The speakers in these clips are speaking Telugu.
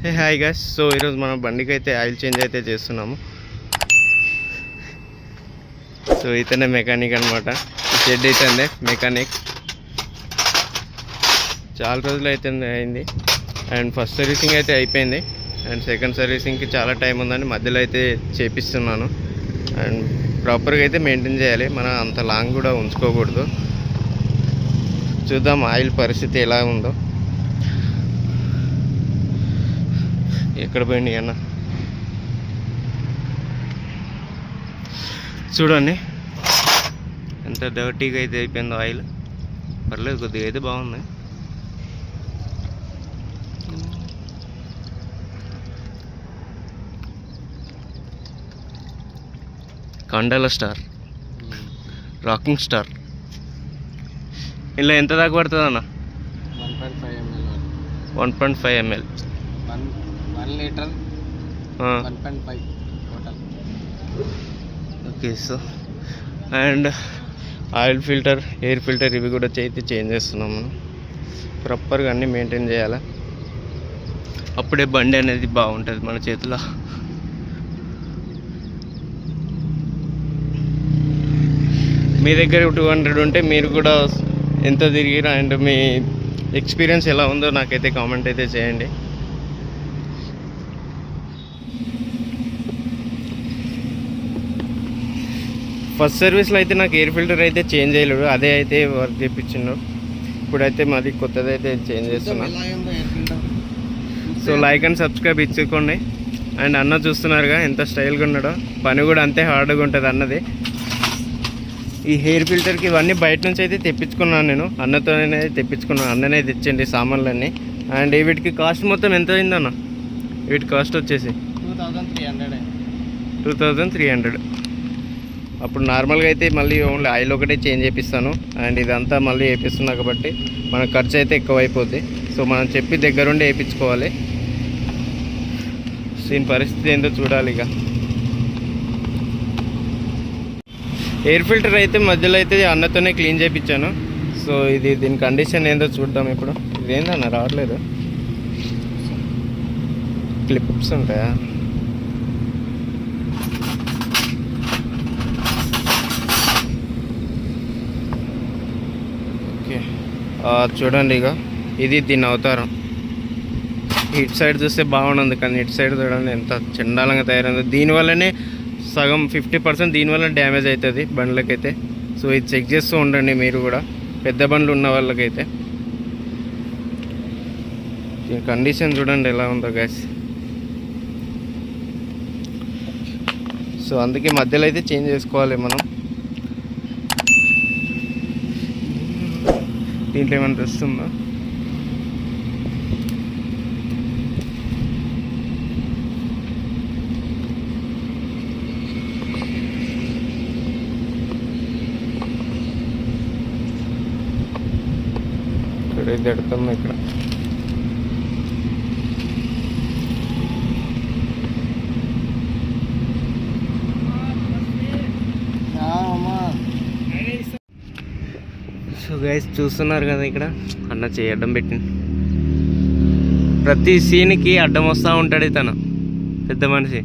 Hey hi guys. సో ఈరోజు మనం బండికి అయితే ఆయిల్ చేంజ్ అయితే చేస్తున్నాము. సో ఇతనే మెకానిక్ అనమాట. షెడ్ అయితే మెకానిక్. చాలా రోజులు అయితే అయింది. అండ్ ఫస్ట్ సర్వీసింగ్ అయితే అయిపోయింది. అండ్ సెకండ్ సర్వీసింగ్కి చాలా టైం ఉందని మధ్యలో అయితే చేపిస్తున్నాను. అండ్ ప్రాపర్గా అయితే మెయింటైన్ చేయాలి, మనం అంత లాంగ్ కూడా ఉంచుకోకూడదు. చూద్దాం ఆయిల్ పరిస్థితి ఎలా ఉందో. ఎక్కడ పోయింది అన్న చూడండి ఎంత డర్టీగా అయితే అయిపోయిందో ఆయిల్. పర్లేదు, కొద్దిగా అయితే బాగుంది. కండల స్టార్, రాకింగ్ స్టార్. ఇలా ఎంత దాకా పడుతుంది అన్న? 1.5 ml 1 litre 1.5 total. Okay. So and oil filter, air filter ఇవి కూడా అయితే చేంజ్ చేస్తున్నాం మనం. ప్రాపర్గా అన్నీ మెయింటైన్ చేయాలి, అప్పుడే బండి అనేది బాగుంటుంది మన చేతిలో. మీ దగ్గర 200 ఉంటే మీరు కూడా ఎంత తిరిగిరా అండ్ మీ ఎక్స్పీరియన్స్ ఎలా ఉందో నాకైతే కామెంట్ అయితే చేయండి. ఫస్ట్ సర్వీస్లో అయితే నాకు ఎయిర్ ఫిల్టర్ అయితే చేంజ్ చేయలేడు, అదే అయితే వర్క్ చేయించిండు. ఇప్పుడైతే మాది కొత్తది అయితే చేంజ్ చేస్తున్నా. సో లైక్ అండ్ సబ్స్క్రైబ్ ఇచ్చుకోండి. అండ్ అన్న చూస్తున్నారుగా ఎంత స్టైల్గా ఉన్నాడో, పని కూడా అంతే హార్డ్గా ఉంటుంది అన్నది. ఈ హెయిర్ ఫిల్టర్కి ఇవన్నీ బయట నుంచి అయితే తెప్పించుకున్నాను నేను, అన్నతోనే తెప్పించుకున్నాను. అన్ననే తెచ్చండి సామాన్లన్నీ. అండ్ వీటికి కాస్ట్ మొత్తం ఎంత అయిందన్న? వీటి కాస్ట్ వచ్చేసి 2300. అప్పుడు నార్మల్గా అయితే మళ్ళీ ఓన్లీ ఆయిల్ ఒకటే చేంజ్ చేపిస్తాను. అండ్ ఇదంతా మళ్ళీ వేపిస్తున్నా కాబట్టి మన ఖర్చు అయితే ఎక్కువ అయిపోద్ది. సో మనం చెప్పి దగ్గరుండి వేయించుకోవాలి. దీని పరిస్థితి ఏంటో చూడాలి. ఇక ఎయిర్ ఫిల్టర్ అయితే మధ్యలో అయితే అన్నతోనే క్లీన్ చేయించాను. సో దీని కండిషన్ ఏందో చూద్దాం ఇప్పుడు. ఇదేందన్న రావట్లేదు, క్లిప్స్ ఉంటాయా? ఓకే, చూడండి ఇక ఇది దీని అవతారం. ఇటు సైడ్ చూస్తే బాగుంది, కానీ ఇటు సైడ్ చూడండి ఎంత చండాలంగా తయారైంది. దీనివల్లనే సగం 50% దీనివల్ల డ్యామేజ్ అవుతుంది బండ్లకైతే. సో ఇది చెక్ చేస్తూ ఉండండి మీరు కూడా, పెద్ద బండ్లు ఉన్న వాళ్ళకైతే. దీని కండిషన్ చూడండి ఎలా ఉందో గ్యాస్. సో అందుకే మధ్యలో అయితే చేంజ్ చేసుకోవాలి మనం. దీంట్లో ఏమైనా వస్తుందా? ఇది ఎడుతుంది ఇక్కడ. సో గైస్ చూస్తున్నారు కదా, ఇక్కడ అన్న చేయి అడ్డం పెట్టింది. ప్రతి సీన్కి అడ్డం వస్తూ ఉంటాడు తను, పెద్ద మనిషి.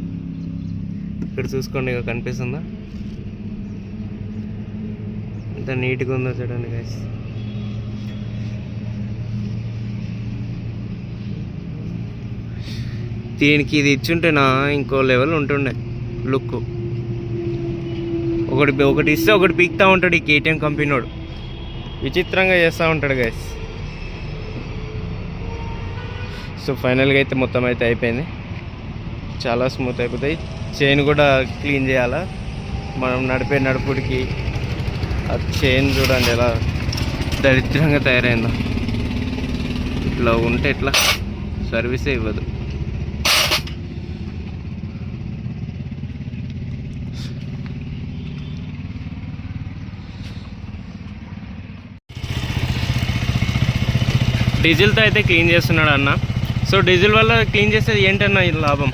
ఇక్కడ చూసుకోండి, ఇక కనిపిస్తుందా ఎంత నీట్గా ఉందో చూడండి గైస్. దీనికి ఇది ఇచ్చుంటేనా ఇంకో లెవెల్ ఉంటుండే లుక్. ఒకటి ఇస్తే ఒకటి పీక్తా ఉంటాడు ఈ KTM కంపెనీ వాడు. విచిత్రంగా చేస్తూ ఉంటాడు గైస్. సో ఫైనల్గా అయితే మొత్తం అయితే అయిపోయింది, చాలా స్మూత్ అయిపోతాయి. చైన్ కూడా క్లీన్ చేయాలా మనం నడిపే నడుపుడికి. ఆ చైన్ చూడండి ఎలా దరిద్రంగా తయారైందో. ఇట్లా ఉంటే ఎట్లా సర్వీసే ఇవ్వదు. డీజిల్తో అయితే క్లీన్ చేస్తున్నాడు అన్న. సో డీజిల్ వల్ల క్లీన్ చేసేది ఏంటన్నా ఇది లాభం?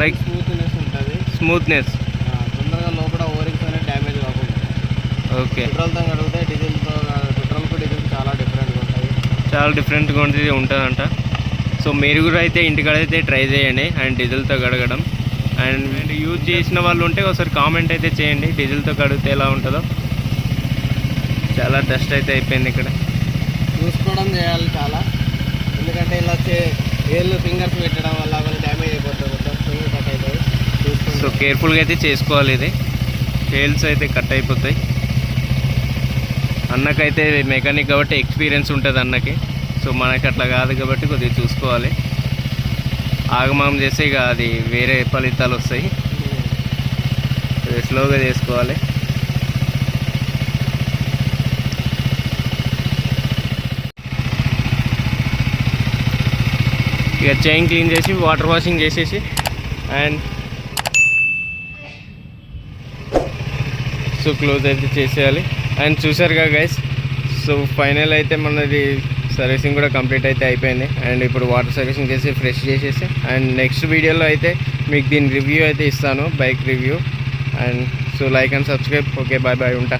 లైక్ స్మూత్నెస్ ఉంటుంది, స్మూత్నెస్, తొందరగా లోపల ఓరింగ్స్ అనేది డ్యామేజ్ కాకుండా. ఓకే. పెట్రోల్తో అడిగితే పెట్రోల్కు డీజిల్ చాలా డిఫరెంట్గా ఉంటుంది. చాలా డిఫరెంట్గా ఉంటుందంట. సో మీరు కూడా అయితే ఇంటికాడైతే ట్రై చేయండి అండ్ డీజిల్తో కడగడం. అండ్ యూజ్ చేసిన వాళ్ళు ఉంటే ఒకసారి కామెంట్ అయితే చేయండి డీజిల్తో కడిగితే ఎలా ఉంటుందో. చాలా డస్ట్ అయితే అయిపోయింది ఇక్కడ. చూసుకోవడం చేయాలి చాలా, ఎందుకంటే ఇలా వేళ్ళు ఫింగర్స్ పెట్టడం వల్ల అవన్నీ డ్యామేజ్ అయిపోతుంది, మొత్తం ఫింగర్ కట్ అవుతుంది. సో కేర్ఫుల్గా అయితే చేసుకోవాలి. ఇది హేల్స్ అయితే కట్ అయిపోతాయి. అన్నకైతే మెకానిక్ కాబట్టి ఎక్స్పీరియన్స్ ఉంటుంది అన్నకి. సో మనకి అట్లా కాదు కాబట్టి కొద్దిగా చూసుకోవాలి. ఆగమాగం చేస్తే ఇక అది వేరే ఫలితాలు వస్తాయి. స్లోగా చేసుకోవాలి. ఇక చైన్ క్లీన్ చేసి వాటర్ వాషింగ్ చేసేసి అండ్ సో క్లోజ్ అయితే చేసేయాలి. అండ్ చూసారుగా గైస్, సో ఫైనల్ అయితే మనది సర్వీసింగ్ కూడా కంప్లీట్ అయితే అయిపోయింది. అండ్ ఇప్పుడు వాటర్ సర్వీసింగ్ చేసి ఫ్రెష్ చేసేసి అండ్ నెక్స్ట్ వీడియోలో అయితే మీకు దీని రివ్యూ అయితే ఇస్తాను, bike review. And so like and subscribe. Okay, bye bye, ఉంటా.